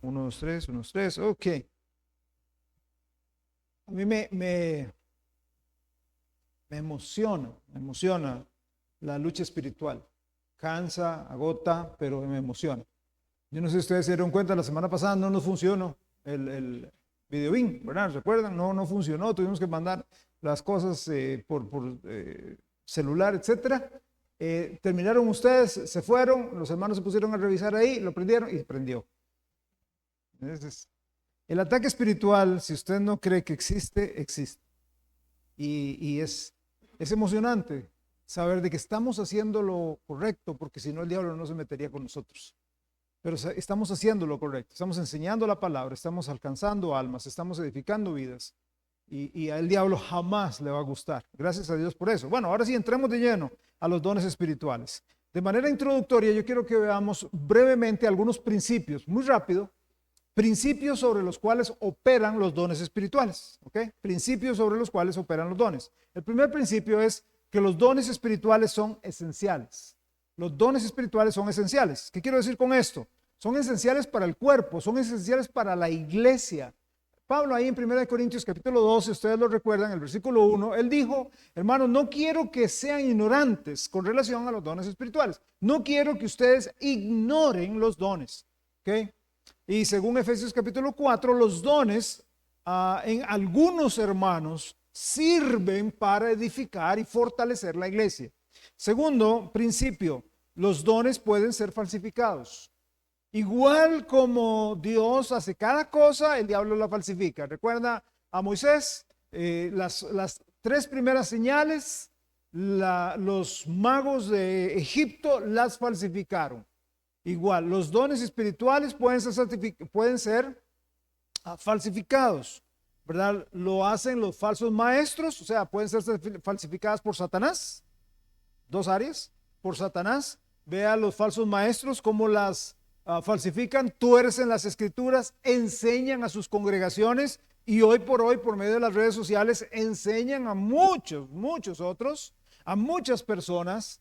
Uno, dos, tres, uno, dos, tres. Ok. A mí me emociona la lucha espiritual. Cansa, agota, pero me emociona. Yo no sé si ustedes se dieron cuenta, la semana pasada no nos funcionó el video BIM, ¿verdad? ¿Recuerdan? No funcionó, tuvimos que mandar las cosas por celular, etcétera. Terminaron ustedes, se fueron, los hermanos se pusieron a revisar ahí, lo prendieron y prendió. Entonces, el ataque espiritual, si usted no cree que existe, existe. Y es emocionante saber de que estamos haciendo lo correcto, porque si no el diablo no se metería con nosotros. Pero estamos haciendo lo correcto, estamos enseñando la palabra, estamos alcanzando almas, estamos edificando vidas. Y al diablo jamás le va a gustar. Gracias a Dios por eso. Bueno, ahora sí, entremos de lleno a los dones espirituales. De manera introductoria, yo quiero que veamos brevemente algunos principios, muy rápido, principios sobre los cuales operan los dones espirituales. ¿Ok? Principios sobre los cuales operan los dones. El primer principio es que los dones espirituales son esenciales. Los dones espirituales son esenciales. ¿Qué quiero decir con esto? Son esenciales para el cuerpo, son esenciales para la iglesia. Pablo ahí en 1 Corintios capítulo 12, ustedes lo recuerdan, el versículo 1, él dijo, hermanos, no quiero que sean ignorantes con relación a los dones espirituales. No quiero que ustedes ignoren los dones. ¿Ok? Y según Efesios capítulo 4, los dones en algunos hermanos sirven para edificar y fortalecer la iglesia. Segundo principio, los dones pueden ser falsificados. Igual como Dios hace cada cosa, el diablo la falsifica. Recuerda a Moisés, las tres primeras señales, los magos de Egipto las falsificaron. Igual, los dones espirituales pueden ser falsificados, ¿verdad? Lo hacen los falsos maestros, o sea, pueden ser falsificadas por Satanás, dos áreas, por Satanás. Vea los falsos maestros cómo las falsifican, tuercen las escrituras, enseñan a sus congregaciones y hoy por hoy, por medio de las redes sociales, enseñan a muchos otros, a muchas personas,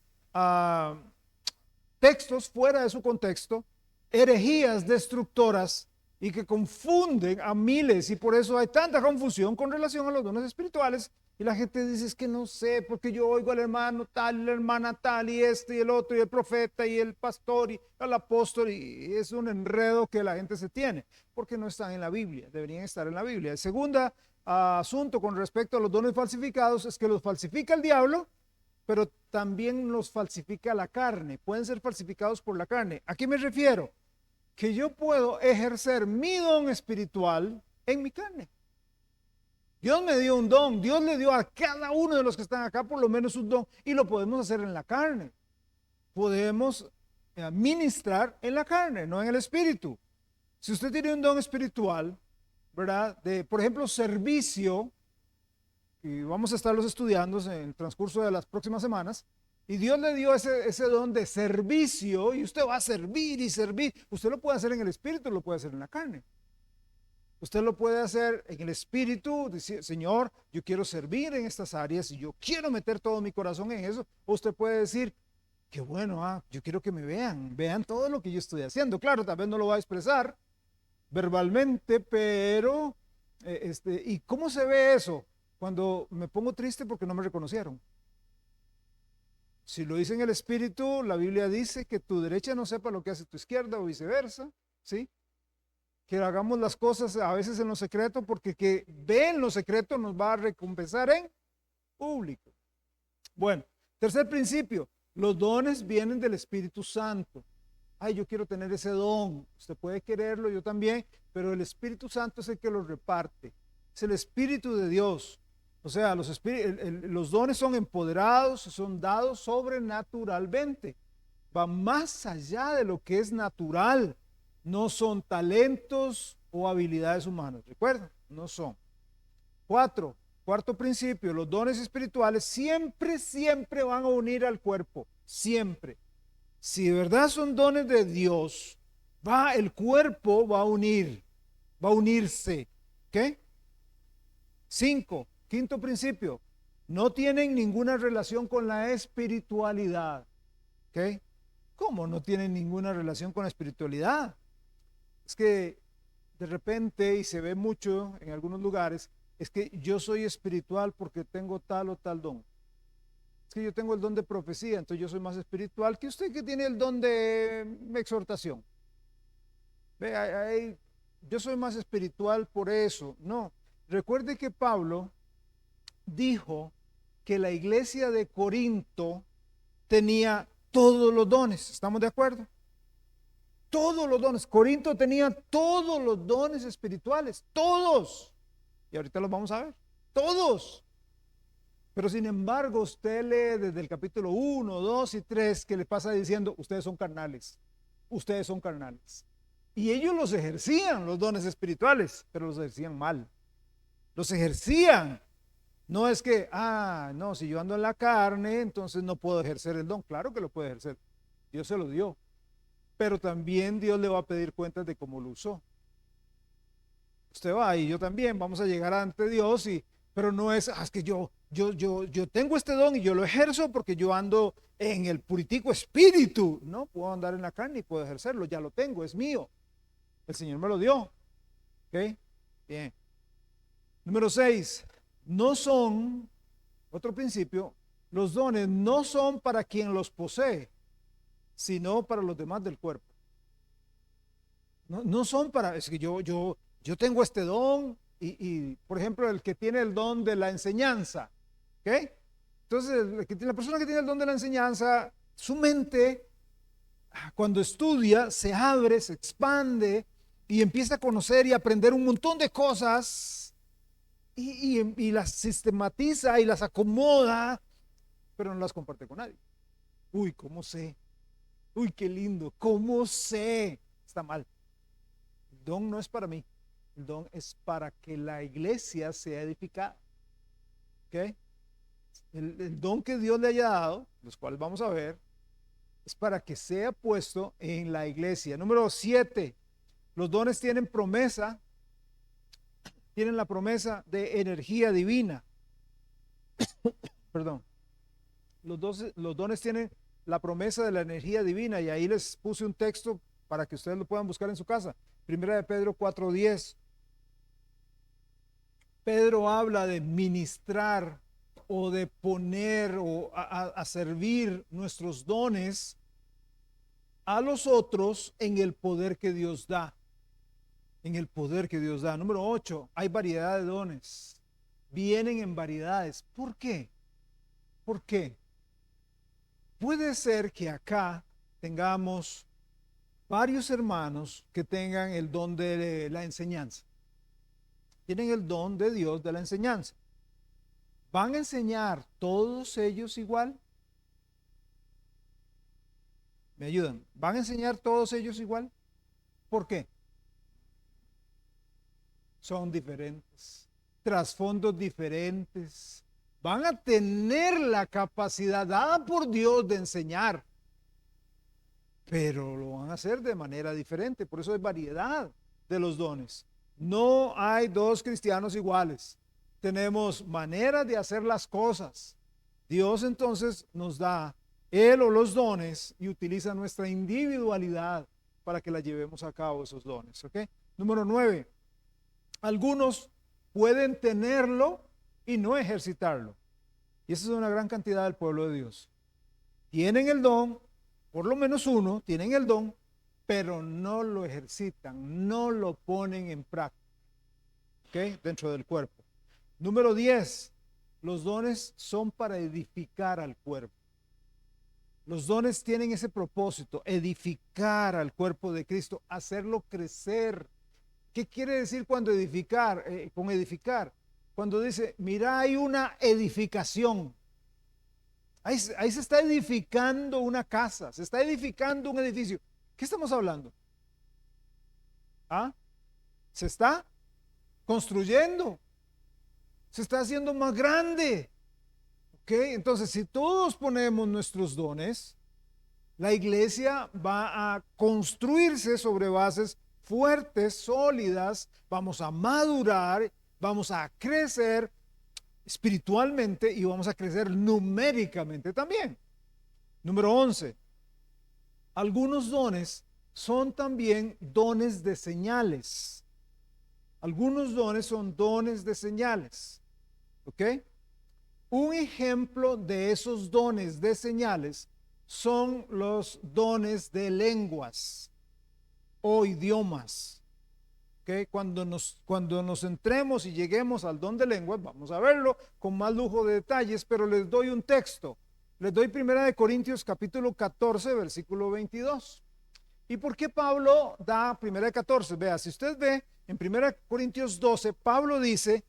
textos fuera de su contexto, herejías destructoras y que confunden a miles, y por eso hay tanta confusión con relación a los dones espirituales. Y la gente dice, es que no sé, porque yo oigo al hermano tal, la hermana tal, y este y el otro, y el profeta, y el pastor, y el apóstol, y es un enredo que la gente se tiene, porque no están en la Biblia, deberían estar en la Biblia. El segundo asunto con respecto a los dones falsificados es que los falsifica el diablo, pero también los falsifica la carne, pueden ser falsificados por la carne. ¿A qué me refiero? Que yo puedo ejercer mi don espiritual en mi carne. Dios me dio un don, Dios le dio a cada uno de los que están acá por lo menos un don y lo podemos hacer en la carne. Podemos ministrar en la carne, no en el espíritu. Si usted tiene un don espiritual, ¿verdad? De, por ejemplo, servicio, y vamos a estarlos estudiando en el transcurso de las próximas semanas, y Dios le dio ese don de servicio, y usted va a servir y servir. Usted lo puede hacer en el espíritu, lo puede hacer en la carne. Usted lo puede hacer en el espíritu, decir, Señor, yo quiero servir en estas áreas y yo quiero meter todo mi corazón en eso. O usted puede decir, qué bueno, yo quiero que me vean todo lo que yo estoy haciendo. Claro, tal vez no lo va a expresar verbalmente, pero, ¿y cómo se ve eso? Cuando me pongo triste porque no me reconocieron. Si lo hice en el espíritu, la Biblia dice que tu derecha no sepa lo que hace tu izquierda o viceversa, ¿sí? Que hagamos las cosas a veces en lo secreto, porque que ve en lo secreto nos va a recompensar en público. Bueno, tercer principio, los dones vienen del Espíritu Santo. Ay, yo quiero tener ese don. Usted puede quererlo, yo también, pero el Espíritu Santo es el que lo reparte. Es el Espíritu de Dios. O sea, los dones son empoderados, son dados sobrenaturalmente. Va más allá de lo que es natural. No son talentos o habilidades humanas. ¿Recuerdan? No son. Cuarto principio, los dones espirituales siempre van a unir al cuerpo. Siempre. Si de verdad son dones de Dios, el cuerpo va a unirse. ¿Ok? Quinto principio, no tienen ninguna relación con la espiritualidad. ¿Ok? ¿Cómo no tienen ninguna relación con la espiritualidad? Es que de repente, y se ve mucho en algunos lugares, es que yo soy espiritual porque tengo tal o tal don. Es que yo tengo el don de profecía, entonces yo soy más espiritual que usted que tiene el don de exhortación. Ve, yo soy más espiritual por eso. No, recuerde que Pablo dijo que la iglesia de Corinto tenía todos los dones. ¿Estamos de acuerdo? Todos los dones. Corinto tenía todos los dones espirituales, todos. Y ahorita los vamos a ver, todos. Pero sin embargo, usted lee desde el capítulo 1, 2 y 3 que le pasa diciendo, ustedes son carnales, ustedes son carnales. Y ellos los ejercían, los dones espirituales, pero los ejercían mal. Los ejercían. No es que, no, si yo ando en la carne, entonces no puedo ejercer el don. Claro que lo puede ejercer. Dios se lo dio. Pero también Dios le va a pedir cuentas de cómo lo usó. Usted va y yo también, vamos a llegar ante Dios, pero no es que yo tengo este don y yo lo ejerzo porque yo ando en el puritico espíritu. No, puedo andar en la carne y puedo ejercerlo, ya lo tengo, es mío. El Señor me lo dio. ¿Ok? Bien. Número 6. No son, otro principio, los dones no son para quien los posee, sino para los demás del cuerpo. No son para, es que yo tengo este don y, por ejemplo, el que tiene el don de la enseñanza, ¿ok? Entonces, la persona que tiene el don de la enseñanza, su mente, cuando estudia, se abre, se expande y empieza a conocer y aprender un montón de cosas y las sistematiza y las acomoda, pero no las comparte con nadie. Uy, ¿cómo sé? Uy, qué lindo, ¿cómo sé? Está mal. El don no es para mí. El don es para que la iglesia sea edificada. ¿Ok? El don que Dios le haya dado, los cuales vamos a ver, es para que sea puesto en la iglesia. Número 7. Los dones tienen promesa, tienen la promesa de energía divina. Perdón. Los dones tienen la promesa de la energía divina y ahí les puse un texto para que ustedes lo puedan buscar en su casa. Primera de Pedro 4:10. Pedro habla de ministrar o de poner o a servir nuestros dones a los otros en el poder que Dios da. En el poder que Dios da. Número 8, hay variedad de dones. Vienen en variedades. ¿Por qué? ¿Por qué? Puede ser que acá tengamos varios hermanos que tengan el don de la enseñanza. Tienen el don de Dios de la enseñanza. ¿Van a enseñar todos ellos igual? ¿Me ayudan? ¿Van a enseñar todos ellos igual? ¿Por qué? Son diferentes, trasfondos diferentes. Van a tener la capacidad dada por Dios de enseñar, pero lo van a hacer de manera diferente. Por eso hay variedad de los dones. No hay dos cristianos iguales. Tenemos maneras de hacer las cosas. Dios entonces nos da Él o los dones y utiliza nuestra individualidad para que la llevemos a cabo esos dones. ¿Ok? Número 9. Algunos pueden tenerlo y no ejercitarlo. Y esa es una gran cantidad del pueblo de Dios. Tienen el don, por lo menos uno, tienen el don, pero no lo ejercitan, no lo ponen en práctica. ¿Ok? Dentro del cuerpo. Número 10. Los dones son para edificar al cuerpo. Los dones tienen ese propósito, edificar al cuerpo de Cristo, hacerlo crecer. ¿Qué quiere decir cuando edificar? Con edificar. Cuando dice, mira, hay una edificación. Ahí se está edificando una casa, se está edificando un edificio. ¿Qué estamos hablando? Se está construyendo, se está haciendo más grande. ¿Ok? Entonces, si todos ponemos nuestros dones, la iglesia va a construirse sobre bases fuertes, sólidas, vamos a madurar, vamos a crecer espiritualmente y vamos a crecer numéricamente también. Número 11. Algunos dones son también dones de señales. Algunos dones son dones de señales. ¿Ok? Un ejemplo de esos dones de señales son los dones de lenguas o idiomas. ¿Okay? Cuando nos entremos y lleguemos al don de lenguas, vamos a verlo con más lujo de detalles, pero les doy un texto. Les doy 1 Corintios capítulo 14, versículo 22. ¿Y por qué Pablo da 1 Corintios 14? Vea, si usted ve en 1 Corintios 12, Pablo dice,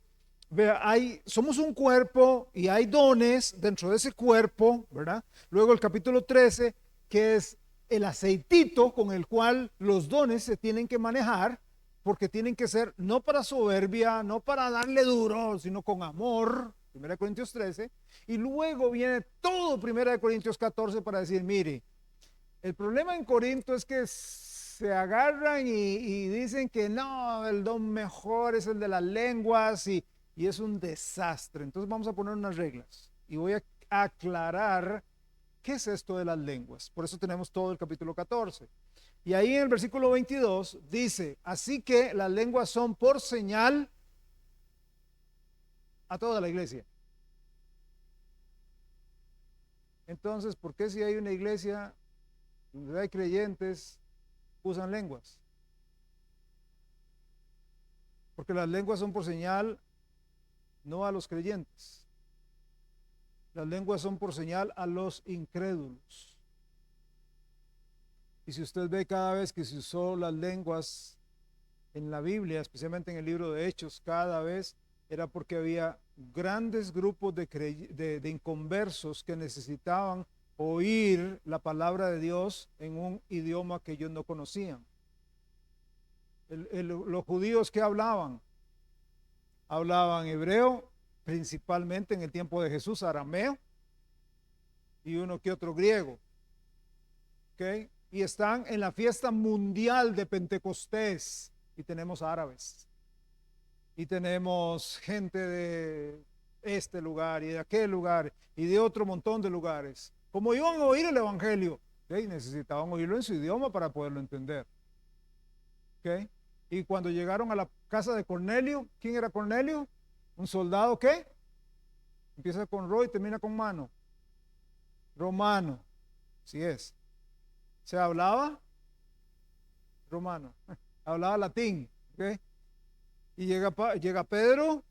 vea, somos un cuerpo y hay dones dentro de ese cuerpo, ¿verdad? Luego el capítulo 13, que es el aceitito con el cual los dones se tienen que manejar, porque tienen que ser no para soberbia, no para darle duro, sino con amor. 1 Corintios 13. Y luego viene todo 1 Corintios 14 para decir, mire, el problema en Corinto es que se agarran y dicen que no, el don mejor es el de las lenguas y es un desastre. Entonces vamos a poner unas reglas y voy a aclarar qué es esto de las lenguas. Por eso tenemos todo el capítulo 14. Y ahí en el versículo 22 dice, así que las lenguas son por señal a toda la iglesia. Entonces, ¿por qué si hay una iglesia donde hay creyentes usan lenguas? Porque las lenguas son por señal no a los creyentes. Las lenguas son por señal a los incrédulos. Y si usted ve cada vez que se usó las lenguas en la Biblia, especialmente en el libro de Hechos, cada vez era porque había grandes grupos de inconversos que necesitaban oír la palabra de Dios en un idioma que ellos no conocían. Los judíos que hablaban hebreo, principalmente en el tiempo de Jesús, arameo, y uno que otro griego. ¿Ok? Y están en la fiesta mundial de Pentecostés, y tenemos árabes, y tenemos gente de este lugar, y de aquel lugar, y de otro montón de lugares. Como iban a oír el evangelio, ¿okay? Necesitaban oírlo en su idioma para poderlo entender. ¿Okay? Y cuando llegaron a la casa de Cornelio, ¿quién era Cornelio? Un soldado, ¿qué? Empieza con ro y termina con mano. Romano, sí es. Se hablaba romano, hablaba latín, ¿ok? Y llega Pedro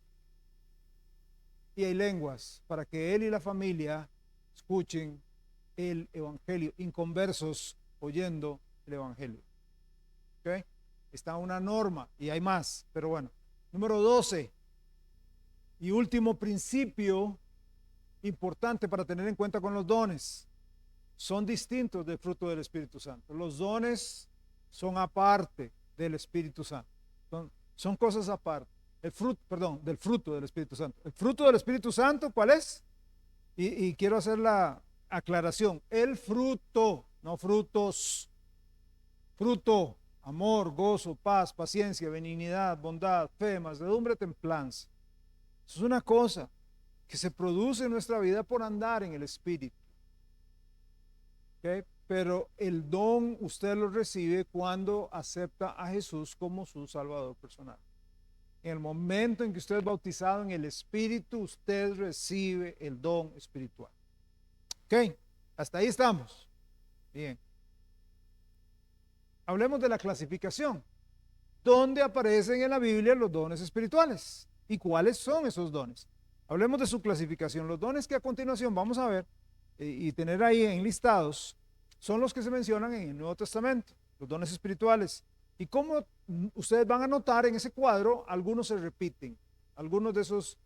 y hay lenguas para que él y la familia escuchen el evangelio, inconversos oyendo el evangelio. ¿Ok? Está una norma y hay más, pero bueno. Número 12 y último principio importante para tener en cuenta con los dones. Son distintos del fruto del Espíritu Santo. Los dones son aparte del Espíritu Santo. Son cosas aparte. Del fruto del Espíritu Santo. El fruto del Espíritu Santo, ¿cuál es? Y quiero hacer la aclaración. El fruto, no frutos. Fruto, amor, gozo, paz, paciencia, benignidad, bondad, fe, mansedumbre, templanza. Eso es una cosa que se produce en nuestra vida por andar en el Espíritu. ¿Okay? Pero el don usted lo recibe cuando acepta a Jesús como su Salvador personal. En el momento en que usted es bautizado en el Espíritu, usted recibe el don espiritual. ¿Ok? Hasta ahí estamos. Bien. Hablemos de la clasificación. ¿Dónde aparecen en la Biblia los dones espirituales? ¿Y cuáles son esos dones? Hablemos de su clasificación. Los dones que a continuación vamos a ver y tener ahí enlistados son los que se mencionan en el Nuevo Testamento, los dones espirituales. Y como ustedes van a notar en ese cuadro, algunos se repiten, algunos de esos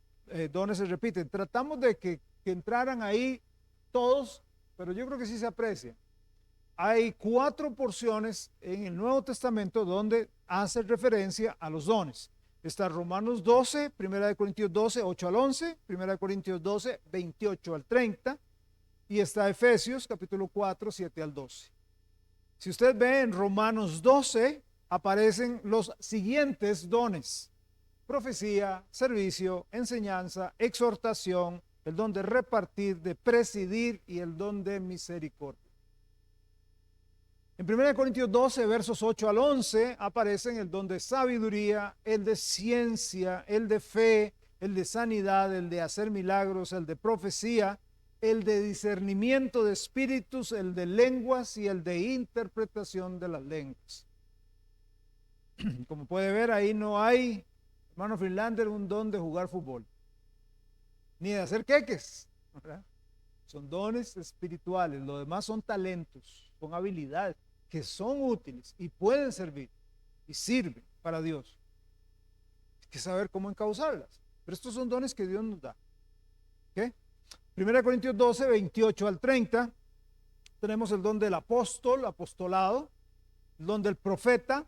dones se repiten. Tratamos de que entraran ahí todos, pero yo creo que sí se aprecia. Hay 4 porciones en el Nuevo Testamento donde hace referencia a los dones. Está Romanos 12, 1 Corintios 12, 8 al 11, 1 Corintios 12, 28 al 30, y está Efesios capítulo 4, 7 al 12. Si usted ve en Romanos 12, aparecen los siguientes dones: profecía, servicio, enseñanza, exhortación, el don de repartir, de presidir y el don de misericordia. En 1 Corintios 12, versos 8 al 11, aparecen el don de sabiduría, el de ciencia, el de fe, el de sanidad, el de hacer milagros, el de profecía, el de discernimiento de espíritus, el de lenguas y el de interpretación de las lenguas. Como puede ver, ahí no hay, hermano Finlander, un don de jugar fútbol, ni de hacer queques, ¿verdad? Son dones espirituales, lo demás son talentos, son habilidades que son útiles y pueden servir y sirven para Dios. Hay que saber cómo encauzarlas, pero estos son dones que Dios nos da. ¿Okay? 1 Corintios 12, 28 al 30, tenemos el don del apóstol, apostolado, el don del profeta,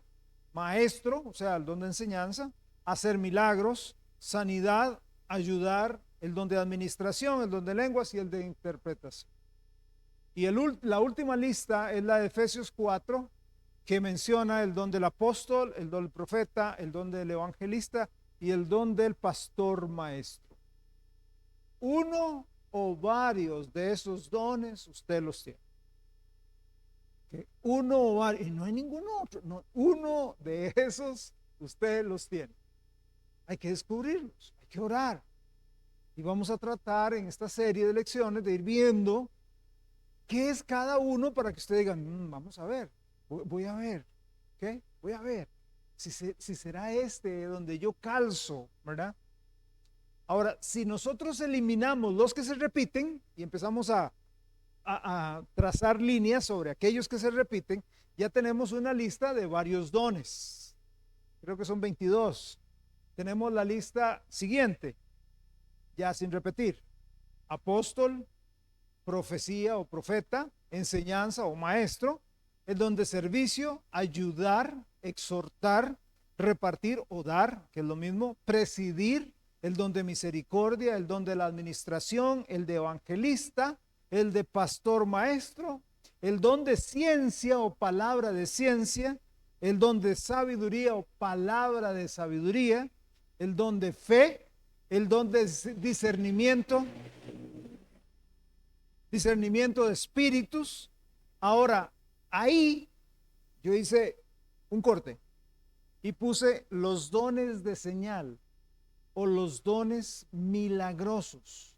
maestro, o sea, el don de enseñanza, hacer milagros, sanidad, ayudar, el don de administración, el don de lenguas y el de interpretación. Y la última lista es la de Efesios 4, que menciona el don del apóstol, el don del profeta, el don del evangelista y el don del pastor maestro. Uno o varios de esos dones usted los tiene. Uno o varios, y no hay ningún otro, no, uno de esos usted los tiene. Hay que descubrirlos, hay que orar. Y vamos a tratar en esta serie de lecciones de ir viendo qué es cada uno para que usted diga, vamos a ver, voy a ver, ¿ok? Voy a ver si será este donde yo calzo, ¿verdad? Ahora, si nosotros eliminamos los que se repiten y empezamos a trazar líneas sobre aquellos que se repiten, ya tenemos una lista de varios dones. Creo que son 22. Tenemos la lista siguiente, ya sin repetir: apóstol, profecía o profeta, enseñanza o maestro, el don de servicio, ayudar, exhortar, repartir o dar, que es lo mismo, presidir, el don de misericordia, el don de la administración, el de evangelista, el de pastor maestro, el don de ciencia o palabra de ciencia, el don de sabiduría o palabra de sabiduría, el don de fe, el don de discernimiento de espíritus. Ahora, ahí yo hice un corte y puse los dones de señal o los dones milagrosos,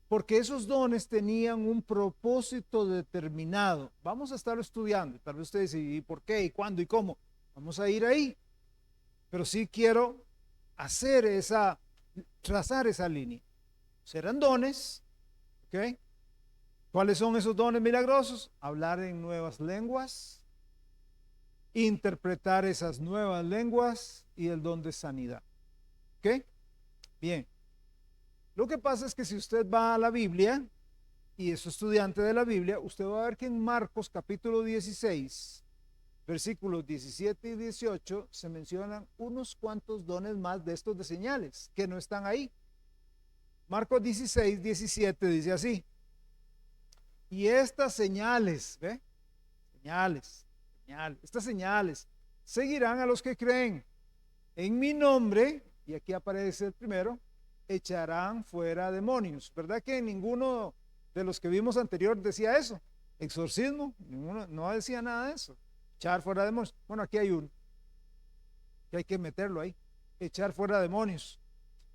porque esos dones tenían un propósito determinado. Vamos a estarlo estudiando. Tal vez usted dice, ¿y por qué? ¿Y cuándo? ¿Y cómo? Vamos a ir ahí. Pero sí quiero trazar esa línea. Serán dones, ¿ok? ¿Cuáles son esos dones milagrosos? Hablar en nuevas lenguas, interpretar esas nuevas lenguas y el don de sanidad. ¿Ok? Bien. Lo que pasa es que si usted va a la Biblia y es estudiante de la Biblia, usted va a ver que en Marcos capítulo 16, versículos 17 y 18, se mencionan unos cuantos dones más de estos de señales que no están ahí. Marcos 16, 17 dice así: y estas señales, ¿ve? Señales, estas señales seguirán a los que creen. En mi nombre, y aquí aparece el primero, echarán fuera demonios. ¿Verdad que ninguno de los que vimos anterior decía eso? Exorcismo, ninguno, no decía nada de eso. Echar fuera demonios. Bueno, aquí hay uno, que hay que meterlo ahí. Echar fuera demonios.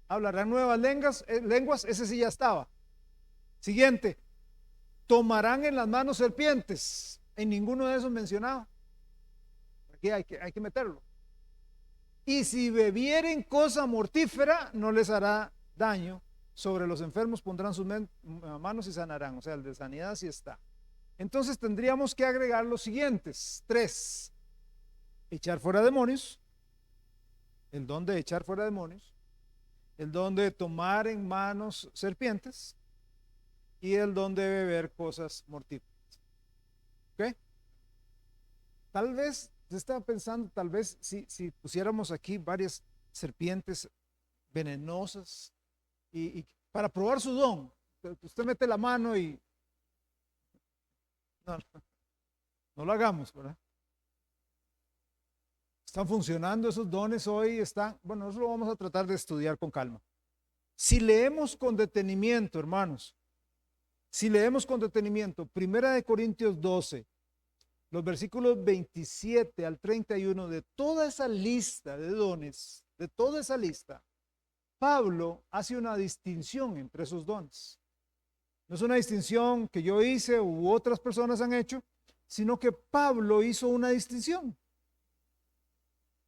Hablarán nuevas lenguas, ese sí ya estaba. Siguiente: tomarán en las manos serpientes. En ninguno de esos mencionaba. Aquí hay que meterlo. Y si bebieren cosa mortífera, no les hará daño. Sobre los enfermos pondrán sus manos y sanarán. O sea, el de sanidad sí está. Entonces tendríamos que agregar los siguientes 3: echar fuera demonios, el don de echar fuera demonios, el don de tomar en manos serpientes y el don de beber cosas mortíferas. ¿Ok? Tal vez, se estaba pensando, tal vez si pusiéramos aquí varias serpientes venenosas y para probar su don, usted mete la mano y no lo hagamos, ¿verdad? ¿Están funcionando esos dones hoy? Bueno, eso lo vamos a tratar de estudiar con calma. Si leemos con detenimiento, hermanos, si leemos con detenimiento 1 Corintios 12, los versículos 27 al 31 de toda esa lista de dones, de toda esa lista, Pablo hace una distinción entre esos dones. No es una distinción que yo hice u otras personas han hecho, sino que Pablo hizo una distinción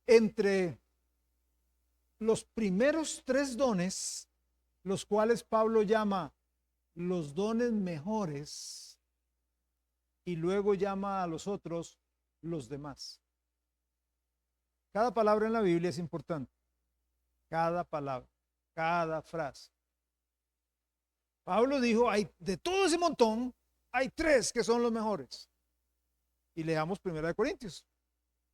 entre los primeros tres dones, los cuales Pablo llama los dones mejores, y luego llama a los otros los demás. Cada palabra en la Biblia es importante. Cada palabra, cada frase. Pablo dijo, de todo ese montón, hay tres que son los mejores. Y leamos 1 Corintios.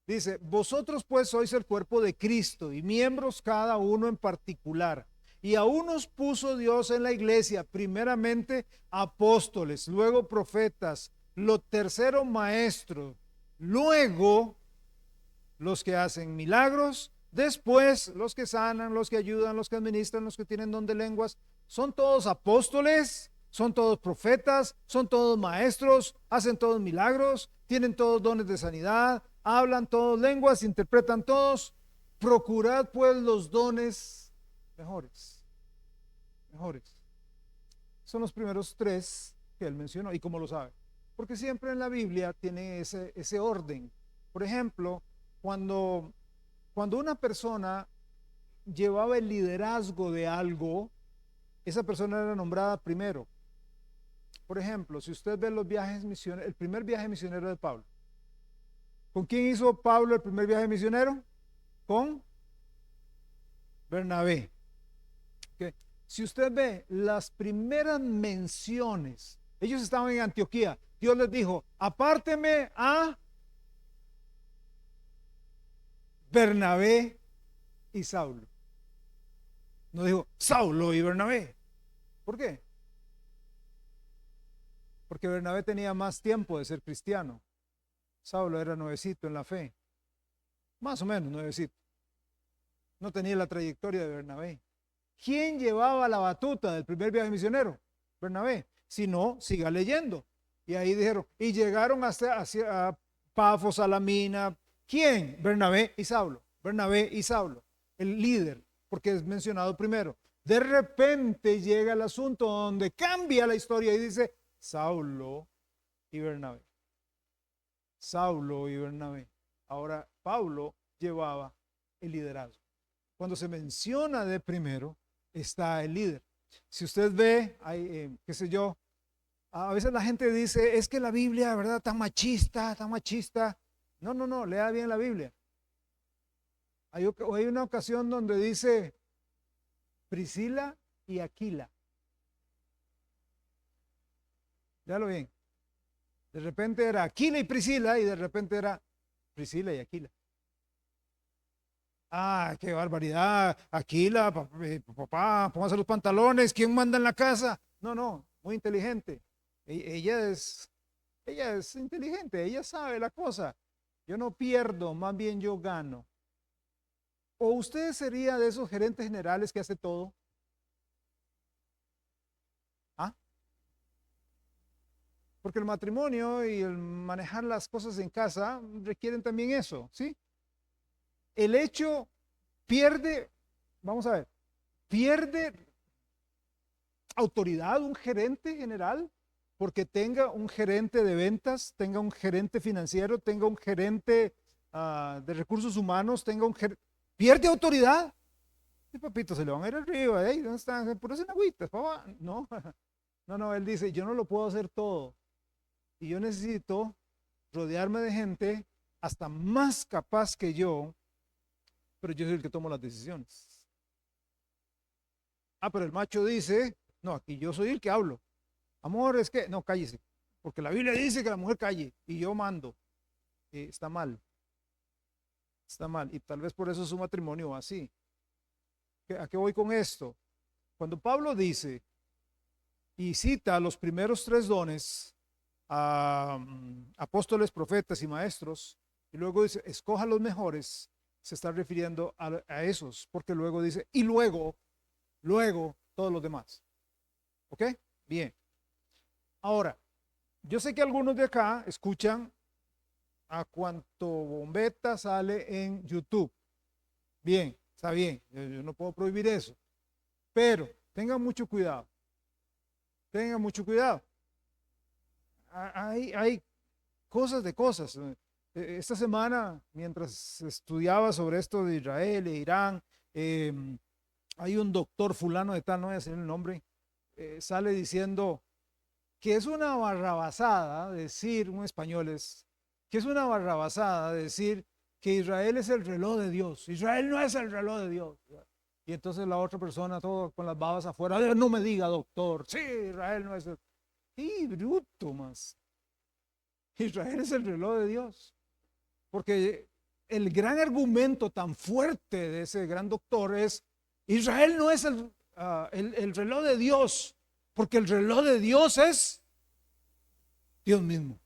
Dice, vosotros pues sois el cuerpo de Cristo y miembros cada uno en particular. Y a unos puso Dios en la iglesia, primeramente apóstoles, luego profetas, lo tercero maestros, luego los que hacen milagros, después los que sanan, los que ayudan, los que administran, los que tienen don de lenguas. Son todos apóstoles, son todos profetas, son todos maestros, hacen todos milagros, tienen todos dones de sanidad, hablan todos lenguas, interpretan todos. Procurad pues los dones mejores. Son los primeros tres que él mencionó. ¿Y cómo lo sabe? Porque siempre en la Biblia tiene ese orden. Por ejemplo, cuando una persona llevaba el liderazgo de algo, esa persona era nombrada primero. Por ejemplo, si usted ve los viajes misioneros, el primer viaje misionero de Pablo, ¿con quién hizo Pablo el primer viaje misionero? Con Bernabé. Okay. Si usted ve las primeras menciones, ellos estaban en Antioquía, Dios les dijo, apárteme a Bernabé y Saulo. No dijo Saulo y Bernabé. ¿Por qué? Porque Bernabé tenía más tiempo de ser cristiano. Saulo era nuevecito en la fe. Más o menos nuevecito. No tenía la trayectoria de Bernabé. ¿Quién llevaba la batuta del primer viaje misionero? Bernabé. Si no, siga leyendo. Y ahí dijeron, y llegaron hacia Pafos, a la mina. ¿Quién? Bernabé y Saulo. Bernabé y Saulo, el líder, porque es mencionado primero. De repente llega el asunto donde cambia la historia y dice Saulo y Bernabé. Saulo y Bernabé. Ahora, Pablo llevaba el liderazgo. Cuando se menciona de primero, está el líder. Si usted ve, qué sé yo, a veces la gente dice, es que la Biblia, ¿verdad? Tan machista, tan machista. No, lea bien la Biblia. Hay una ocasión donde dice Priscila y Aquila. Léalo bien. De repente era Aquila y Priscila y de repente era Priscila y Aquila. Ah, qué barbaridad. Aquila, papá, póngase los pantalones. ¿Quién manda en la casa? No, muy inteligente. Ella es inteligente, ella sabe la cosa. Yo no pierdo, más bien yo gano. ¿O usted sería de esos gerentes generales que hace todo? ¿Ah? Porque el matrimonio y el manejar las cosas en casa requieren también eso, ¿sí? El hecho pierde, vamos a ver, pierde autoridad un gerente general porque tenga un gerente de ventas, tenga un gerente financiero, tenga un gerente de recursos humanos, tenga un gerente. ¿Pierde autoridad? Y papito, se le van a ir arriba, ¿dónde están? Puras agüitas, papá. No, él dice, yo no lo puedo hacer todo. Y yo necesito rodearme de gente hasta más capaz que yo, pero yo soy el que tomo las decisiones. Pero el macho dice, no, aquí yo soy el que hablo. Amor, es que, no, cállese, porque la Biblia dice que la mujer calle y yo mando. Está mal. Está mal. Y tal vez por eso su matrimonio va así. ¿A qué voy con esto? Cuando Pablo dice y cita los primeros tres dones, apóstoles, profetas y maestros, y luego dice, escoja los mejores, se está refiriendo a esos, porque luego dice, y luego todos los demás. ¿Ok? Bien. Ahora, yo sé que algunos de acá escuchan a cuánto bombeta sale en YouTube. Bien, está bien, yo no puedo prohibir eso, pero tengan mucho cuidado, tengan mucho cuidado. Hay cosas de cosas. Esta semana, mientras estudiaba sobre esto de Israel e Irán, eh, hay un doctor fulano de tal, no voy a decir el nombre, sale diciendo que es una barrabasada decir, un español es, que es una barrabasada decir que Israel es el reloj de Dios. Israel no es el reloj de Dios. Y entonces la otra persona, todo con las babas afuera, no me diga, doctor, sí, Israel no es el... ¡Y bruto más! Israel es el reloj de Dios. Porque el gran argumento tan fuerte de ese gran doctor es, Israel no es el reloj de Dios, porque el reloj de Dios es Dios mismo.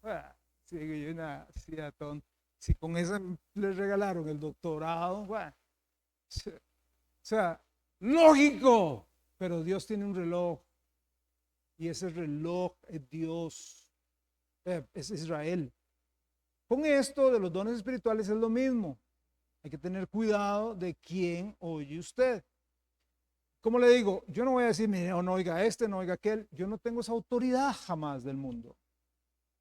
Si con esa le regalaron el doctorado, o sea, lógico, pero Dios tiene un reloj y ese reloj es Dios, es Israel. Con esto de los dones espirituales es lo mismo. Hay que tener cuidado de quién oye usted. Como le digo, yo no voy a decir, mire, no oiga este, no oiga aquel. Yo no tengo esa autoridad jamás del mundo.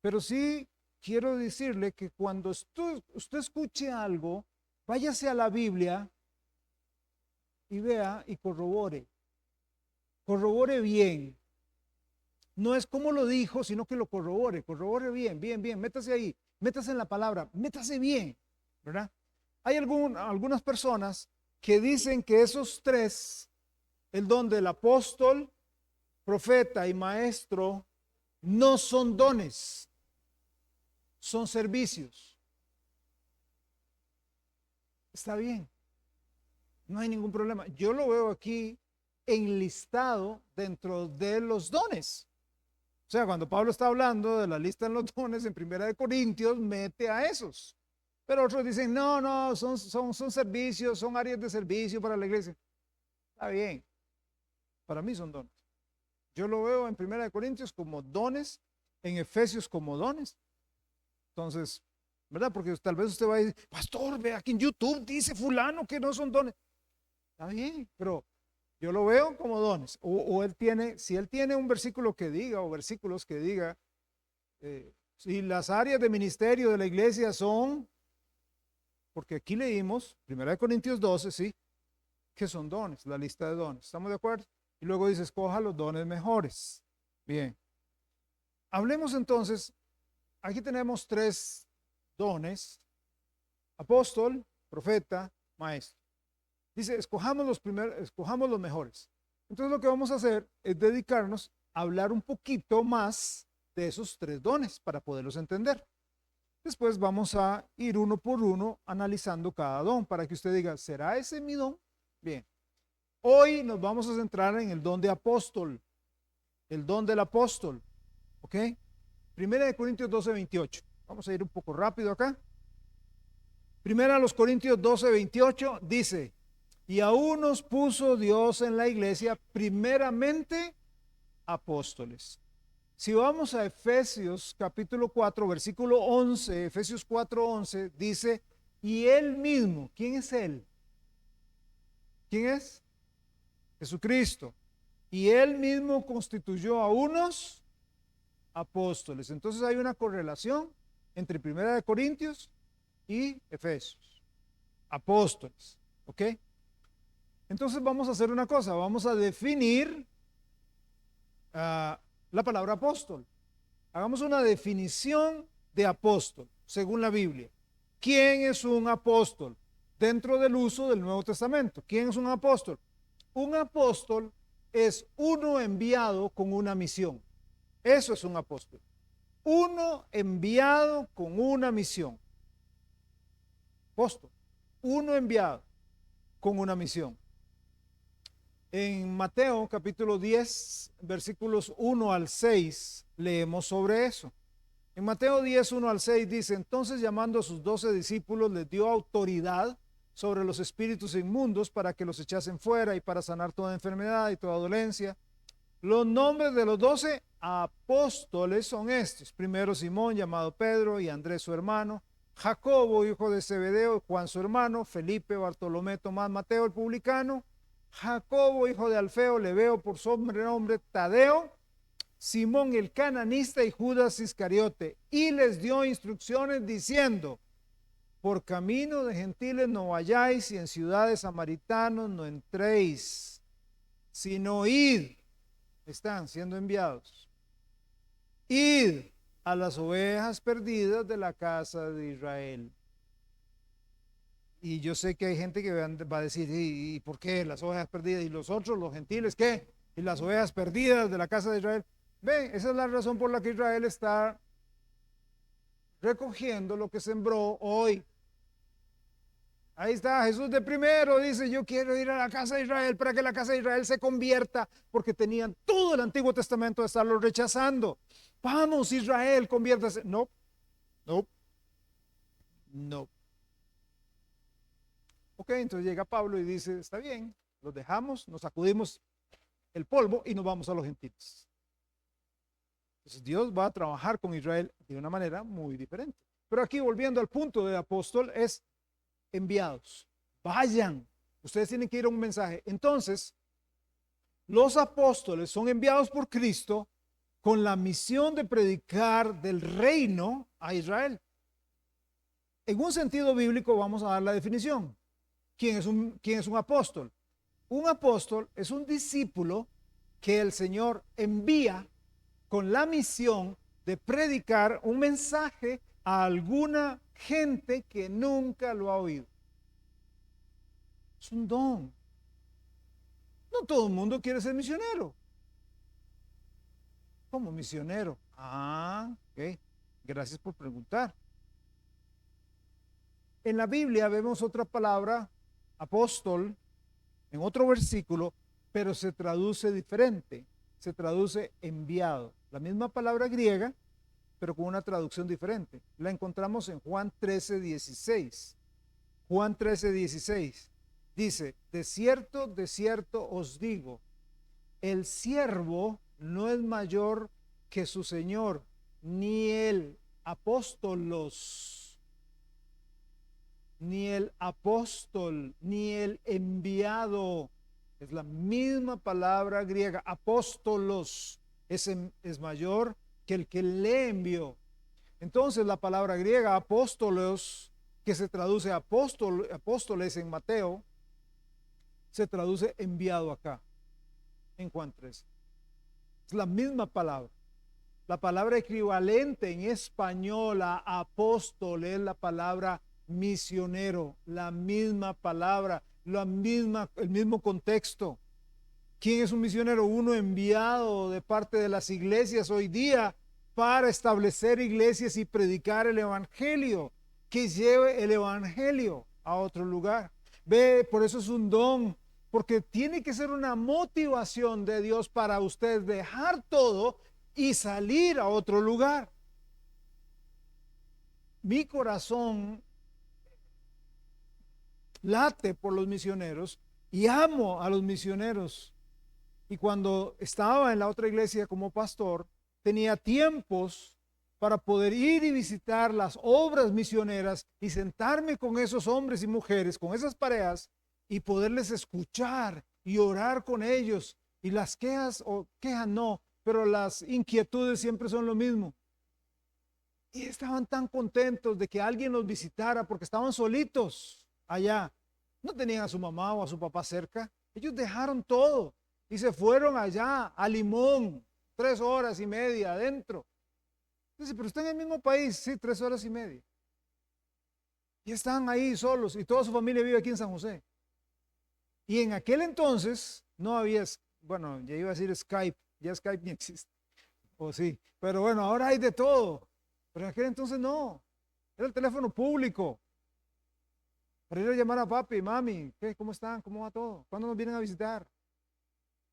Pero sí quiero decirle que cuando usted escuche algo, váyase a la Biblia y vea y corrobore. Corrobore bien. No es como lo dijo, sino que lo corrobore. Corrobore bien, bien, bien. Métase ahí. Métase en la palabra. Métase bien. ¿Verdad? Hay algunas personas que dicen que esos tres, el don del apóstol, profeta y maestro, no son dones, son servicios. Está bien, no hay ningún problema. Yo lo veo aquí enlistado dentro de los dones. O sea, cuando Pablo está hablando de la lista de los dones en Primera de Corintios, mete a esos. Pero otros dicen, no, son servicios, son áreas de servicio para la iglesia. Está bien, para mí son dones. Yo lo veo en Primera de Corintios como dones, en Efesios como dones. Entonces, ¿verdad? Porque tal vez usted va a decir, pastor, ve aquí en YouTube, dice fulano que no son dones. Está bien, pero yo lo veo como dones. O él tiene, si él tiene un versículo que diga, o versículos que diga, si las áreas de ministerio de la iglesia son, porque aquí leímos, 1 Corintios 12, sí, que son dones, la lista de dones. ¿Estamos de acuerdo? Y luego dice, escoja los dones mejores. Bien. Hablemos entonces, aquí tenemos tres dones, apóstol, profeta, maestro. Dice, escojamos los mejores. Entonces lo que vamos a hacer es dedicarnos a hablar un poquito más de esos tres dones para poderlos entender. Después vamos a ir uno por uno analizando cada don para que usted diga, ¿será ese mi don? Bien. Hoy nos vamos a centrar en el don de apóstol, el don del apóstol. ¿Ok? Primera de Corintios 12, 28. Vamos a ir un poco rápido acá. Primera de los Corintios 12, 28 dice, y aún nos puso Dios en la iglesia primeramente apóstoles. Si vamos a Efesios capítulo 4, versículo 11, Efesios 4, 11, dice, y él mismo, ¿quién es él? ¿Quién es? Jesucristo. Y él mismo constituyó a unos apóstoles. Entonces hay una correlación entre Primera de Corintios y Efesios. Apóstoles. ¿Ok? Entonces vamos a hacer una cosa, vamos a definir la palabra apóstol. Hagamos una definición de apóstol, según la Biblia. ¿Quién es un apóstol? Dentro del uso del Nuevo Testamento. ¿Quién es un apóstol? Un apóstol es uno enviado con una misión. Eso es un apóstol. Uno enviado con una misión. Apóstol. Uno enviado con una misión. En Mateo capítulo 10, versículos 1 al 6, leemos sobre eso. En Mateo 10, 1 al 6 dice, entonces llamando a sus 12 discípulos, les dio autoridad sobre los espíritus inmundos para que los echasen fuera y para sanar toda enfermedad y toda dolencia. Los nombres de los 12 apóstoles son estos. Primero Simón, llamado Pedro, y Andrés su hermano, Jacobo, hijo de Zebedeo, Juan su hermano, Felipe, Bartolomé, Tomás, Mateo el publicano, Jacobo, hijo de Alfeo, Lebeo por sobrenombre, Tadeo, Simón el cananista y Judas Iscariote. Y les dio instrucciones diciendo: por camino de gentiles no vayáis y en ciudades samaritanos no entréis, sino id. Están siendo enviados. Id a las ovejas perdidas de la casa de Israel. Y yo sé que hay gente que va a decir: ¿y por qué las ovejas perdidas? ¿Y los otros, los gentiles, qué? ¿Y las ovejas perdidas de la casa de Israel? Ven, esa es la razón por la que Israel está recogiendo lo que sembró hoy. Ahí está, Jesús de primero dice: yo quiero ir a la casa de Israel para que la casa de Israel se convierta, porque tenían todo el Antiguo Testamento de estarlo rechazando. Vamos, Israel, conviértase. No, no, no. Ok, entonces llega Pablo y dice: está bien, los dejamos, nos sacudimos el polvo y nos vamos a los gentiles. Entonces Dios va a trabajar con Israel de una manera muy diferente. Pero aquí, volviendo al punto del apóstol, es enviados. Vayan, ustedes tienen que ir a un mensaje. Entonces, los apóstoles son enviados por Cristo con la misión de predicar del reino a Israel. En un sentido bíblico vamos a dar la definición. ¿Quién es un apóstol? Un apóstol es un discípulo que el Señor envía con la misión de predicar un mensaje a alguna gente que nunca lo ha oído. Es un don. No todo el mundo quiere ser misionero. ¿Cómo misionero? Ok. Gracias por preguntar. En la Biblia vemos otra palabra, apóstol, en otro versículo, pero se traduce diferente. Se traduce enviado. La misma palabra griega, pero con una traducción diferente. La encontramos en Juan 13:16. Juan 13:16 dice: de cierto os digo, el siervo no es mayor que su señor, ni el apóstolos, ni el apóstol, ni el enviado. Es la misma palabra griega, apóstolos, es mayor que el que le envió. Entonces la palabra griega apóstolos, que se traduce apóstoles en Mateo, se traduce enviado acá, en Juan 13. Es la misma palabra. La palabra equivalente en español a apóstol es la palabra misionero, la misma palabra, el mismo contexto. ¿Quién es un misionero? Uno enviado de parte de las iglesias hoy día para establecer iglesias y predicar el evangelio, que lleve el evangelio a otro lugar. Ve, por eso es un don, porque tiene que ser una motivación de Dios para usted dejar todo y salir a otro lugar. Mi corazón late por los misioneros y amo a los misioneros. Y cuando estaba en la otra iglesia como pastor, tenía tiempos para poder ir y visitar las obras misioneras y sentarme con esos hombres y mujeres, con esas parejas, y poderles escuchar y orar con ellos. Y las quejas, o quejas no, pero las inquietudes siempre son lo mismo. Y estaban tan contentos de que alguien los visitara porque estaban solitos allá. No tenían a su mamá o a su papá cerca. Ellos dejaron todo y se fueron allá a Limón, 3 horas y media adentro. Dice: pero está en el mismo país. Sí, 3 horas y media. Y están ahí solos y toda su familia vive aquí en San José. Y en aquel entonces no había, bueno, ya iba a decir Skype, ya Skype ni existe. O sí, pero bueno, ahora hay de todo. Pero en aquel entonces no. Era el teléfono público. Para ir a llamar a papi, mami, ¿qué? ¿Cómo están? ¿Cómo va todo? ¿Cuándo nos vienen a visitar?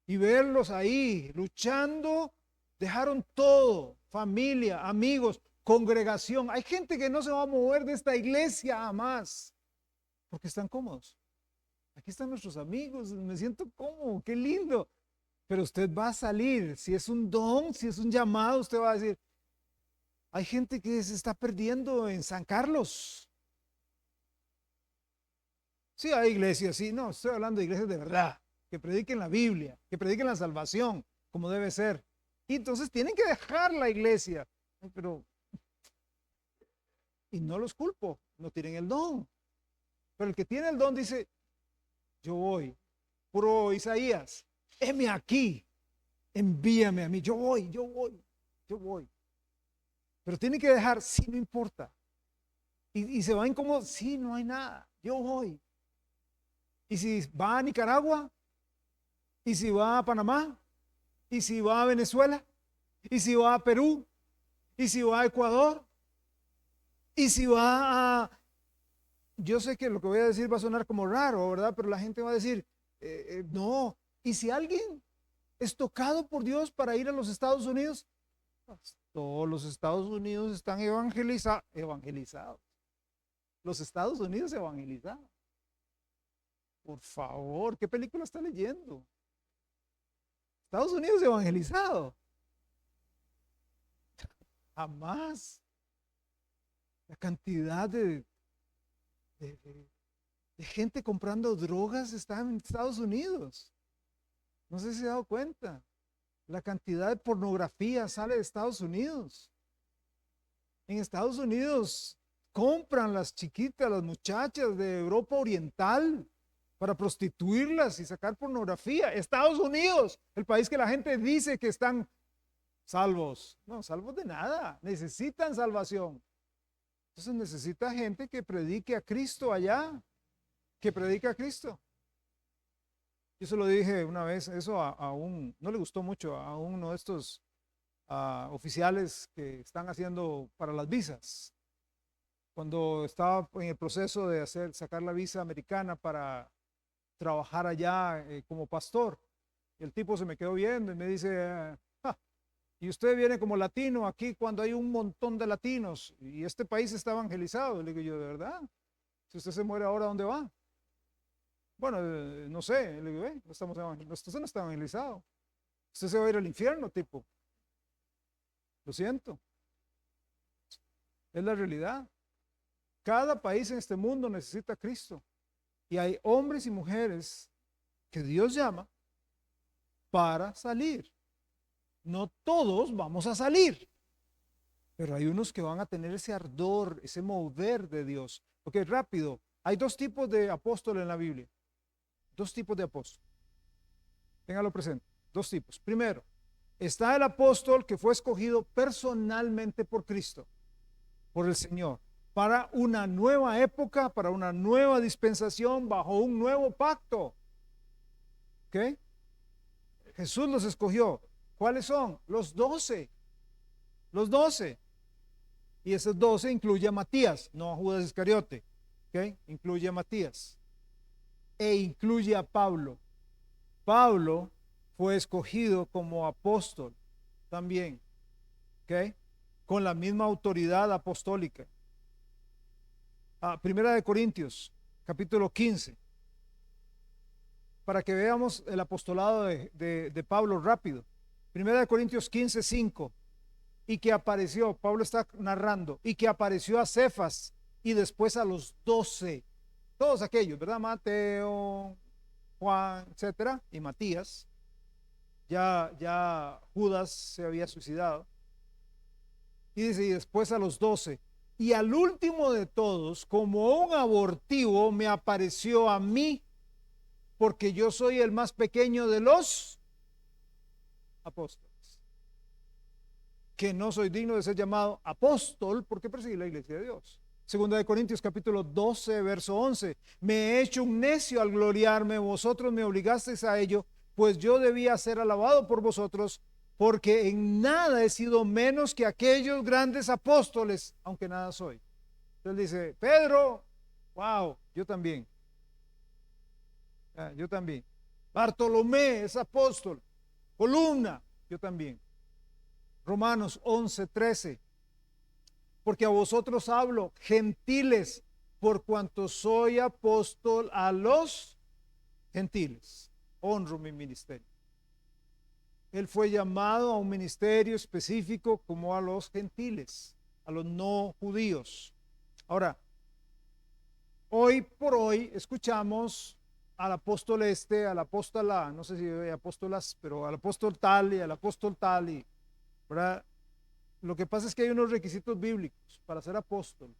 Y verlos ahí, luchando, dejaron todo, familia, amigos, congregación. Hay gente que no se va a mover de esta iglesia jamás, porque están cómodos. Aquí están nuestros amigos, me siento cómodo, qué lindo. Pero usted va a salir, si es un don, si es un llamado, usted va a decir: Hay gente que se está perdiendo en San Carlos. Sí, hay iglesias, sí, no, estoy hablando de iglesias de verdad, que prediquen la Biblia, que prediquen la salvación, como debe ser. Y entonces tienen que dejar la iglesia. Ay, pero, y no los culpo, no tienen el don. Pero el que tiene el don dice, yo voy, puro Isaías, heme aquí, envíame a mí, yo voy, yo voy, yo voy. Pero tiene que dejar, sí, no importa. Y se van como, sí, no hay nada, yo voy. Y si va a Nicaragua, y si va a Panamá, y si va a Venezuela, y si va a Perú, y si va a Ecuador, y si va a... Yo sé que lo que voy a decir va a sonar como raro, ¿verdad? Pero la gente va a decir, no. Y si alguien es tocado por Dios para ir a los Estados Unidos, pues, todos los Estados Unidos están evangelizados. Los Estados Unidos evangelizados. Por favor, ¿qué película está leyendo? Estados Unidos evangelizado. Jamás. La cantidad de, de- de gente comprando drogas está en Estados Unidos. No sé si se ha dado cuenta. La cantidad de pornografía sale de Estados Unidos. En Estados Unidos compran las chiquitas, las muchachas de Europa Oriental para prostituirlas y sacar pornografía. Estados Unidos, el país que la gente dice que están salvos. No, salvos de nada. Necesitan salvación. Entonces necesita gente que predique a Cristo allá, que predique a Cristo. Yo se lo dije una vez, eso no le gustó mucho a uno de estos oficiales que están haciendo para las visas. Cuando estaba en el proceso de sacar la visa americana para trabajar allá como pastor, el tipo se me quedó viendo y me dice, "Ah, y usted viene como latino aquí cuando hay un montón de latinos y este país está evangelizado". Le digo yo, ¿de verdad? Si usted se muere ahora, ¿dónde va? Bueno, no sé. Le digo, no estamos usted no está evangelizado. Usted se va a ir al infierno, tipo. Lo siento. Es la realidad. Cada país en este mundo necesita a Cristo. Y hay hombres y mujeres que Dios llama para salir. No todos vamos a salir, pero hay unos que van a tener ese ardor, ese mover de Dios. Ok, rápido. Hay dos tipos de apóstoles en la Biblia. Dos tipos de apóstol. Téngalo presente. Dos tipos. Primero, está el apóstol que fue escogido personalmente por Cristo, por el Señor, para una nueva época, para una nueva dispensación, bajo un nuevo pacto. ¿Ok? Jesús los escogió. ¿Cuáles son? Los 12. Los 12. Y esos 12 incluye a Matías, no a Judas Iscariote. ¿Ok? Incluye a Matías. E incluye a Pablo. Pablo fue escogido como apóstol también. ¿Ok? Con la misma autoridad apostólica. Primera de Corintios, capítulo 15, para que veamos el apostolado de Pablo rápido. Primera de Corintios 15, 5, y que apareció, Pablo está narrando, y que apareció a Cefas y después a los 12, todos aquellos, ¿verdad? Mateo, Juan, etcétera, y Matías. Ya Judas se había suicidado. Y dice, y después a los 12. Y al último de todos, como un abortivo, me apareció a mí, porque yo soy el más pequeño de los apóstoles. Que no soy digno de ser llamado apóstol, porque perseguí la iglesia de Dios. Segunda de Corintios capítulo 12, verso 11. Me he hecho un necio al gloriarme, vosotros me obligasteis a ello, pues yo debía ser alabado por vosotros, porque en nada he sido menos que aquellos grandes apóstoles, aunque nada soy. Entonces dice, Pedro, wow, yo también. Yo también. Bartolomé es apóstol. Columna, yo también. Romanos 11, 13. Porque a vosotros hablo, gentiles, por cuanto soy apóstol a los gentiles. Honro mi ministerio. Él fue llamado a un ministerio específico como a los gentiles. a los no judíos. Ahora, hoy por hoy escuchamos al apóstol al apóstola, no sé si hay apóstolas, pero al apóstol tal y al apóstol tal, y, ¿verdad? Lo que pasa es que hay unos requisitos bíblicos para ser apóstol.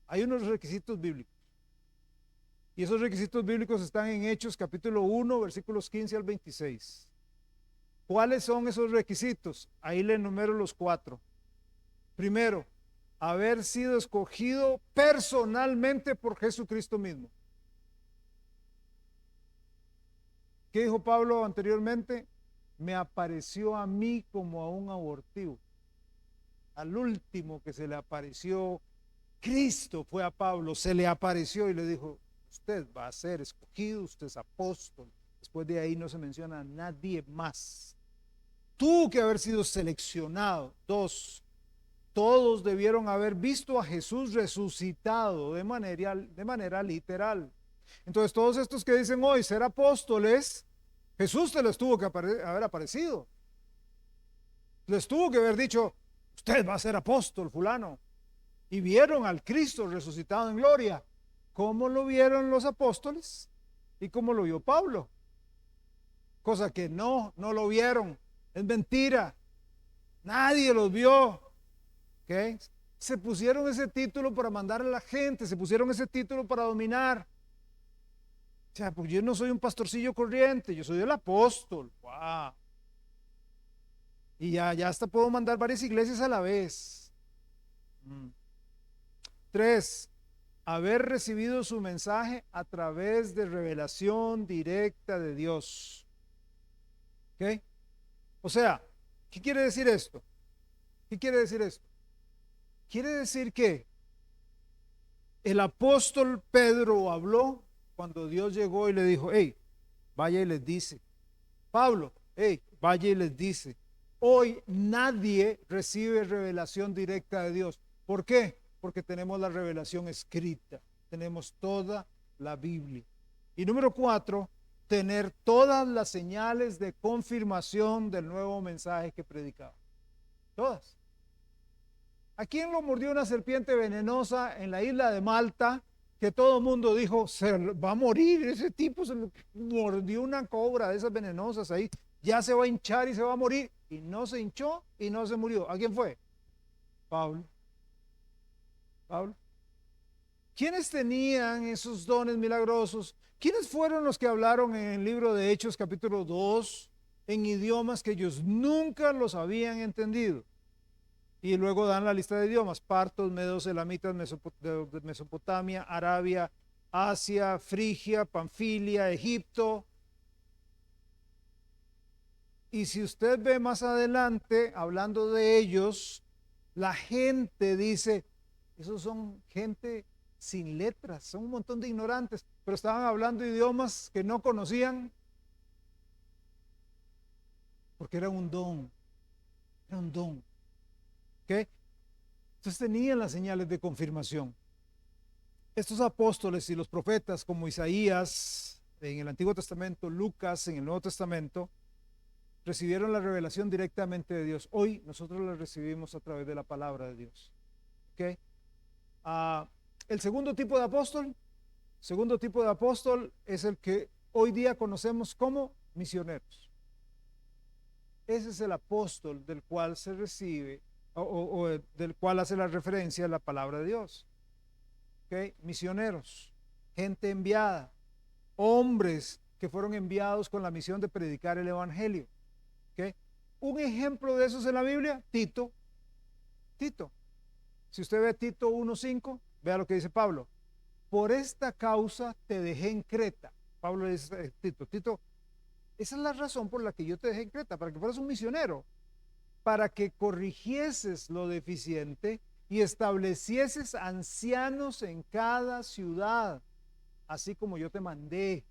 Hay unos requisitos bíblicos. Y esos requisitos bíblicos están en Hechos capítulo 1, versículos 15 al 26. ¿Cuáles son esos requisitos? Ahí le enumero los 4. Primero, haber sido escogido personalmente por Jesucristo mismo. ¿Qué dijo Pablo anteriormente? Me apareció a mí como a un abortivo. Al último que se le apareció Cristo fue a Pablo, se le apareció y le dijo, usted va a ser escogido, usted es apóstol. Después de ahí no se menciona a nadie más. Tuvo que haber sido seleccionado. 2, todos debieron haber visto a Jesús resucitado de manera literal. Entonces todos estos que dicen hoy ser apóstoles, Jesús te les tuvo que haber aparecido. Les tuvo que haber dicho, usted va a ser apóstol, fulano. Y vieron al Cristo resucitado en gloria. ¿Cómo lo vieron los apóstoles? ¿Y cómo lo vio Pablo? Cosa que no lo vieron. Es mentira. Nadie los vio. ¿Okay? Se pusieron ese título para mandar a la gente, se pusieron ese título para dominar. O sea, pues yo no soy un pastorcillo corriente, yo soy el apóstol. Wow. Y ya hasta puedo mandar varias iglesias a la vez. 3, haber recibido su mensaje a través de revelación directa de Dios. ¿Ok? O sea, ¿qué quiere decir esto? ¿Qué quiere decir esto? Quiere decir que el apóstol Pedro habló cuando Dios llegó y le dijo, hey, vaya y les dice. Pablo, hey, vaya y les dice. Hoy nadie recibe revelación directa de Dios. ¿Por qué? Porque tenemos la revelación escrita, tenemos toda la Biblia. Y número 4, tener todas las señales de confirmación del nuevo mensaje que predicaba. Todas. ¿A quién lo mordió una serpiente venenosa en la isla de Malta? Que todo el mundo dijo, se va a morir, ese tipo se mordió una cobra de esas venenosas ahí, ya se va a hinchar y se va a morir. Y no se hinchó y no se murió. ¿A quién fue? Pablo. ¿Quiénes tenían esos dones milagrosos? ¿Quiénes fueron los que hablaron en el libro de Hechos capítulo 2 en idiomas que ellos nunca los habían entendido? Y luego dan la lista de idiomas: partos, medos, elamitas, de Mesopotamia, Arabia, Asia, Frigia, Panfilia, Egipto. Y si usted ve más adelante, hablando de ellos, la gente dice, esos son gente sin letras, son un montón de ignorantes, pero estaban hablando idiomas que no conocían, porque era un don, ¿ok? Entonces tenían las señales de confirmación. Estos apóstoles y los profetas como Isaías en el Antiguo Testamento, Lucas en el Nuevo Testamento, recibieron la revelación directamente de Dios. Hoy nosotros la recibimos a través de la palabra de Dios. ¿Ok? El segundo tipo de apóstol es el que hoy día conocemos como misioneros. Ese es el apóstol del cual se recibe o del cual hace la referencia a la palabra de Dios. ¿Ok? Misioneros, gente enviada, hombres que fueron enviados con la misión de predicar el evangelio. ¿Ok? Un ejemplo de eso es en la Biblia, Tito. Si usted ve Tito 1:5, vea lo que dice Pablo. Por esta causa te dejé en Creta. Pablo le dice a Tito, esa es la razón por la que yo te dejé en Creta, para que fueras un misionero, para que corrigieses lo deficiente y establecieses ancianos en cada ciudad, así como yo te mandé,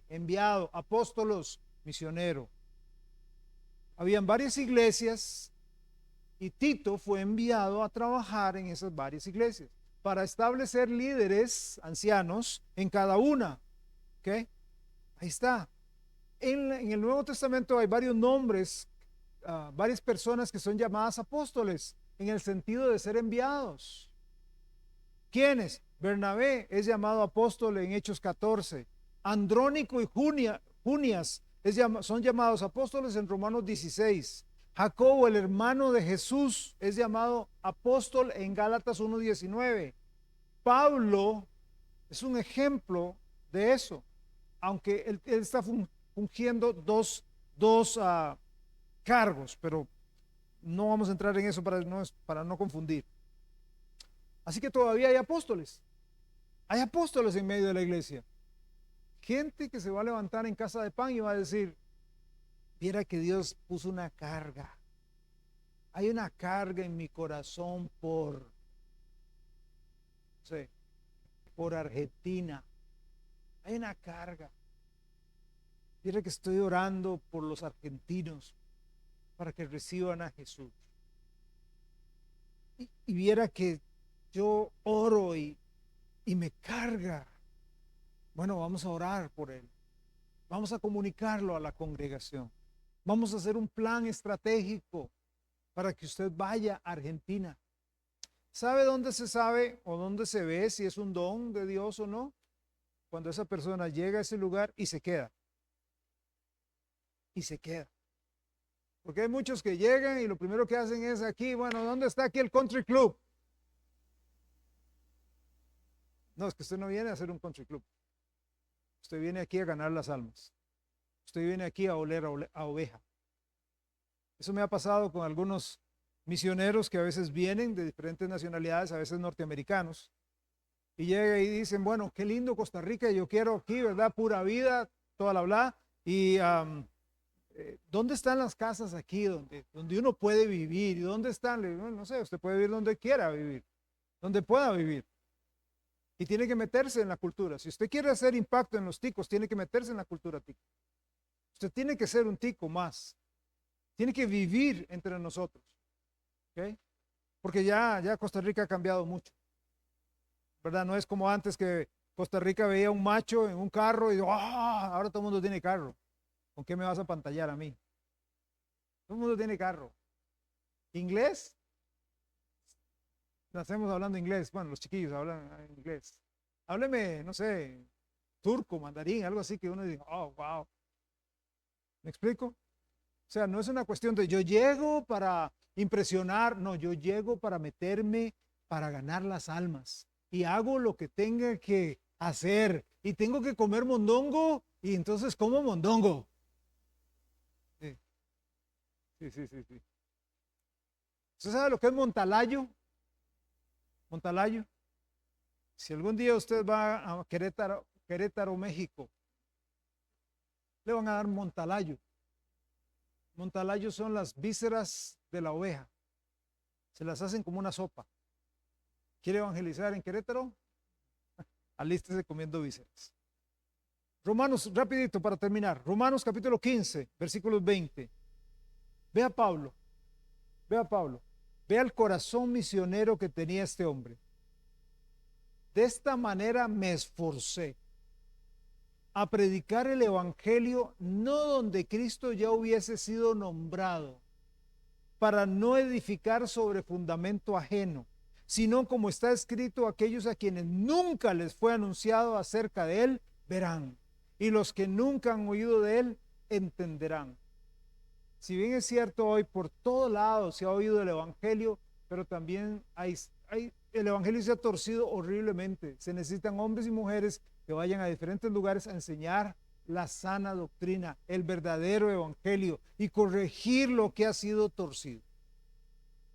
enviado, apóstolos, misionero. Habían varias iglesias y Tito fue enviado a trabajar en esas varias iglesias para establecer líderes, ancianos, en cada una. ¿Ok? Ahí está. En el Nuevo Testamento hay varios nombres, varias personas que son llamadas apóstoles. en el sentido de ser enviados. ¿Quiénes? Bernabé es llamado apóstol en Hechos 14. Andrónico y Junias son llamados apóstoles en Romanos 16. Jacobo, el hermano de Jesús, es llamado apóstol en Gálatas 1:19. Pablo es un ejemplo de eso, aunque él está fungiendo dos cargos, pero no vamos a entrar en eso para no confundir. Así que todavía hay apóstoles en medio de la iglesia. Gente que se va a levantar en casa de pan y va a decir, viera que Dios puso una carga. Hay una carga en mi corazón por Argentina. Hay una carga. Viera que estoy orando por los argentinos para que reciban a Jesús. Y viera que yo oro y me carga. Bueno, vamos a orar por él. Vamos a comunicarlo a la congregación. Vamos a hacer un plan estratégico para que usted vaya a Argentina. ¿Sabe dónde se sabe o dónde se ve si es un don de Dios o no? Cuando esa persona llega a ese lugar y se queda. Y se queda. Porque hay muchos que llegan y lo primero que hacen es aquí, bueno, ¿dónde está aquí el country club? No, es que usted no viene a hacer un country club. Usted viene aquí a ganar las almas. Usted viene aquí a oler a oveja. Eso me ha pasado con algunos misioneros que a veces vienen de diferentes nacionalidades, a veces norteamericanos, y llegan y dicen, bueno, qué lindo Costa Rica, yo quiero aquí, ¿verdad? Pura vida, toda la bla. Y ¿dónde están las casas aquí donde uno puede vivir? ¿Y dónde están? No sé, usted puede vivir donde quiera vivir, donde pueda vivir. Y tiene que meterse en la cultura. Si usted quiere hacer impacto en los ticos, tiene que meterse en la cultura tico. Usted tiene que ser un tico más. Tiene que vivir entre nosotros. ¿Okay? Porque ya Costa Rica ha cambiado mucho. ¿Verdad? No es como antes que Costa Rica veía un macho en un carro y ahora todo el mundo tiene carro. ¿Con qué me vas a pantallar a mí? Todo el mundo tiene carro. ¿Inglés? Nacemos hablando inglés. Bueno, los chiquillos hablan inglés. Hábleme, no sé, turco, mandarín, algo así que uno diga, oh, wow. ¿Me explico? O sea, no es una cuestión de yo llego para impresionar, no, yo llego para meterme, para ganar las almas. Y hago lo que tenga que hacer. Y tengo que comer mondongo, y entonces como mondongo. Sí. ¿Usted sabe lo que es montalayo? Montalayo. Si algún día usted va a Querétaro, México, le van a dar montalayo. Montalayo son las vísceras de la oveja. Se las hacen como una sopa. ¿Quiere evangelizar en Querétaro? Alístese comiendo vísceras. Romanos, rapidito para terminar. Romanos capítulo 15, versículos 20. Ve a Pablo. Ve al corazón misionero que tenía este hombre. De esta manera me esforcé a predicar el evangelio no donde Cristo ya hubiese sido nombrado, para no edificar sobre fundamento ajeno, sino como está escrito, aquellos a quienes nunca les fue anunciado acerca de él, verán, y los que nunca han oído de él, entenderán. Si bien es cierto, hoy por todo lado se ha oído el evangelio, pero también el evangelio se ha torcido horriblemente. Se necesitan hombres y mujeres que vayan a diferentes lugares a enseñar la sana doctrina, el verdadero evangelio, y corregir lo que ha sido torcido.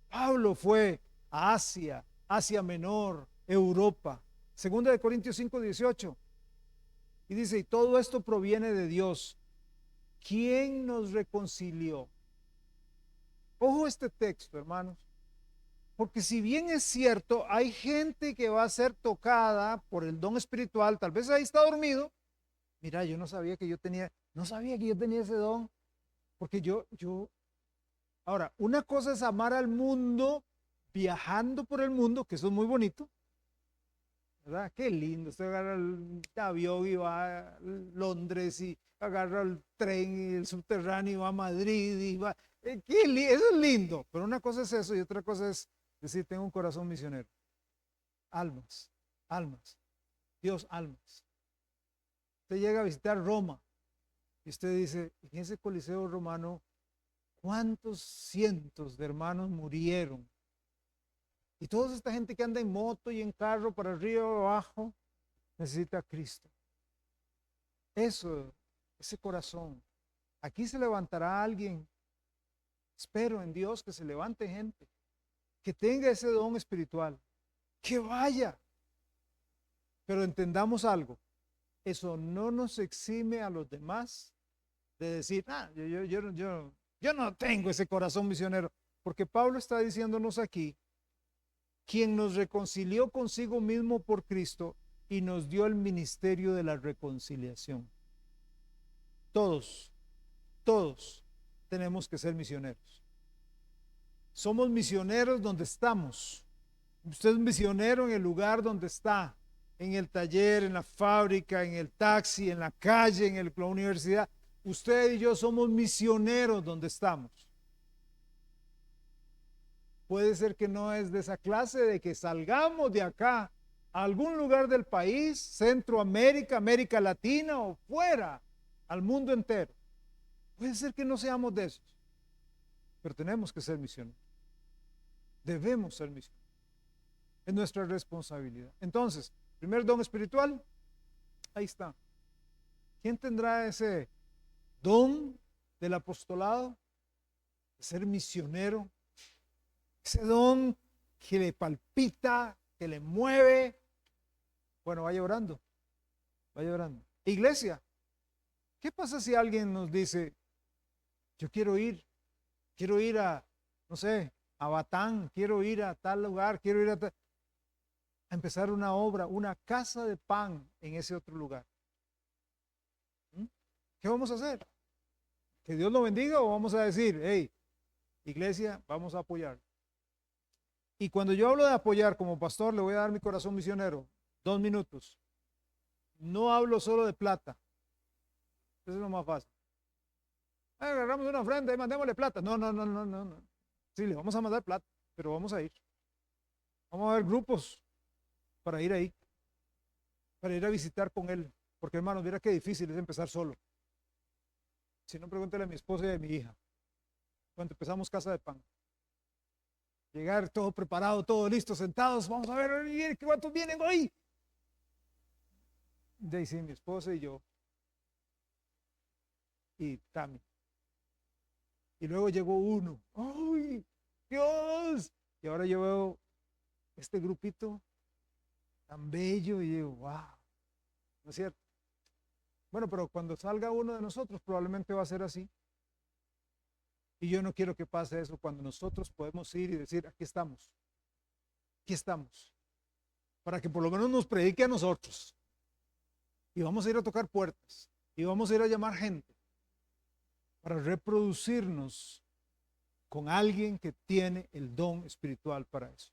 Pablo fue a Asia Menor, Europa. 2 Corintios 5:18. Y dice, y todo esto proviene de Dios. ¿Quién nos reconcilió? Ojo este texto, hermanos. Porque si bien es cierto, hay gente que va a ser tocada por el don espiritual, tal vez ahí está dormido. Mira, yo no sabía que yo tenía ese don. Porque ahora, una cosa es amar al mundo, viajando por el mundo, que eso es muy bonito, ¿verdad? Qué lindo, usted agarra el avión y va a Londres y agarra el tren y el subterráneo y va a Madrid y va, eso es lindo, pero una cosa es eso y otra cosa es Es decir, tengo un corazón misionero. Almas, almas. Dios, almas. Usted llega a visitar Roma y usted dice, en ese Coliseo romano, ¿cuántos cientos de hermanos murieron? Y toda esta gente que anda en moto y en carro para arriba o abajo, necesita a Cristo. Eso, ese corazón. Aquí se levantará alguien. Espero en Dios que se levante gente, que tenga ese don espiritual, que vaya. Pero entendamos algo, eso no nos exime a los demás de decir, yo no tengo ese corazón misionero, porque Pablo está diciéndonos aquí, quien nos reconcilió consigo mismo por Cristo y nos dio el ministerio de la reconciliación. Todos tenemos que ser misioneros. Somos misioneros donde estamos. Usted es misionero en el lugar donde está, en el taller, en la fábrica, en el taxi, en la calle, en la universidad. Usted y yo somos misioneros donde estamos. Puede ser que no es de esa clase de que salgamos de acá a algún lugar del país, Centroamérica, América Latina o fuera, al mundo entero. Puede ser que no seamos de esos, pero tenemos que ser misioneros. Debemos ser misioneros. Es nuestra responsabilidad. Entonces, primer don espiritual, ahí está. ¿Quién tendrá ese don del apostolado? De ser misionero. Ese don que le palpita, que le mueve. Bueno, vaya orando. Vaya orando. Iglesia, ¿qué pasa si alguien nos dice, yo quiero ir a, no sé, a Batán, quiero ir a tal lugar, quiero ir a empezar una obra, una casa de pan en ese otro lugar? ¿Qué vamos a hacer? ¿Que Dios lo bendiga o vamos a decir, hey, iglesia, vamos a apoyar? Y cuando yo hablo de apoyar como pastor, le voy a dar mi corazón misionero, 2 minutos. No hablo solo de plata. Eso es lo más fácil. Agarramos una ofrenda y mandémosle plata. No. Sí, le vamos a mandar plata, pero vamos a ir. Vamos a ver grupos para ir ahí, para ir a visitar con él. Porque hermanos, mira qué difícil es empezar solo. Si no, pregúntale a mi esposa y a mi hija. Cuando empezamos Casa de Pan. Llegar todo preparado, todo listo, sentados. Vamos a ver cuántos vienen hoy. Daisy, mi esposa y yo. Y Tami. Y luego llegó uno. ¡Ay, Dios! Y ahora yo veo este grupito tan bello y digo, wow. ¿No es cierto? Bueno, pero cuando salga uno de nosotros probablemente va a ser así. Y yo no quiero que pase eso cuando nosotros podemos ir y decir, aquí estamos, para que por lo menos nos predique a nosotros. Y vamos a ir a tocar puertas, y vamos a ir a llamar gente, para reproducirnos con alguien que tiene el don espiritual para eso.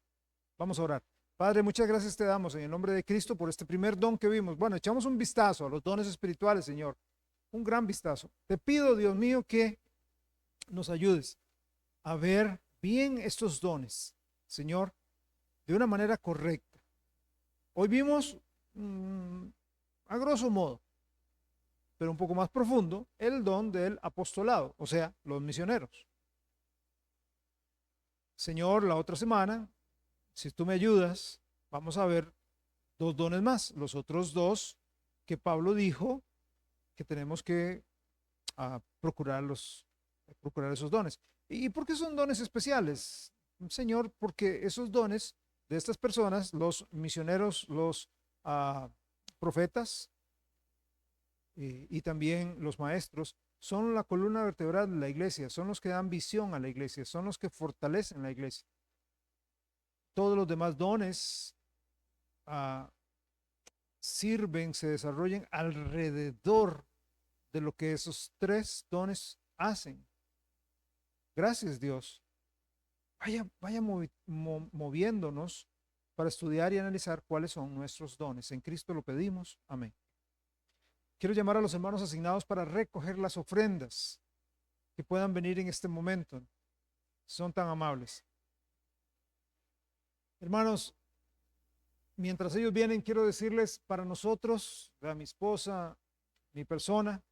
Vamos a orar. Padre, muchas gracias te damos en el nombre de Cristo por este primer don que vimos. Bueno, echamos un vistazo a los dones espirituales, Señor, un gran vistazo. Te pido, Dios mío, que nos ayudes a ver bien estos dones, Señor, de una manera correcta. Hoy vimos, a grosso modo, pero un poco más profundo, el don del apostolado, o sea, los misioneros. Señor, la otra semana, si tú me ayudas, vamos a ver 2 dones más, los otros 2 que Pablo dijo que tenemos que procurar esos dones. ¿Y por qué son dones especiales, Señor? Porque esos dones de estas personas, los misioneros, los profetas y también los maestros, son la columna vertebral de la iglesia, son los que dan visión a la iglesia, son los que fortalecen la iglesia. Todos los demás dones sirven, se desarrollan alrededor de lo que esos 3 dones hacen. Gracias, Dios. Vaya moviéndonos para estudiar y analizar cuáles son nuestros dones. En Cristo lo pedimos. Amén. Quiero llamar a los hermanos asignados para recoger las ofrendas que puedan venir en este momento. Son tan amables. Hermanos, mientras ellos vienen, quiero decirles para nosotros, a mi esposa, mi persona,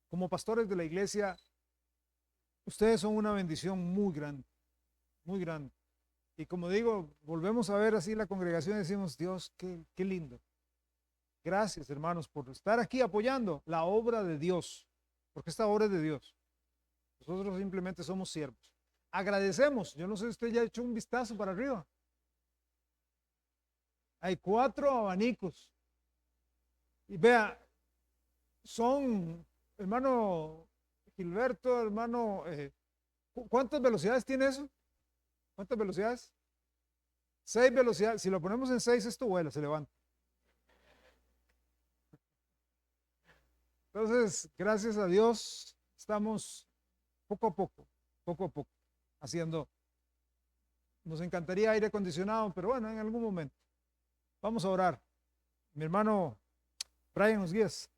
como pastores de la iglesia, ustedes son una bendición muy grande, muy grande. Y como digo, volvemos a ver así la congregación y decimos, Dios, qué lindo. Gracias, hermanos, por estar aquí apoyando la obra de Dios, porque esta obra es de Dios. Nosotros simplemente somos siervos. Agradecemos. Yo no sé si usted ya ha hecho un vistazo para arriba. Hay 4 abanicos. Y vea, son, hermano Gilberto, hermano, ¿cuántas velocidades tiene eso? ¿Cuántas velocidades? 6 velocidades. Si lo ponemos en 6, esto vuela, se levanta. Entonces, gracias a Dios, estamos poco a poco, haciendo. Nos encantaría aire acondicionado, pero bueno, en algún momento. Vamos a orar. Mi hermano Brian, nos guías.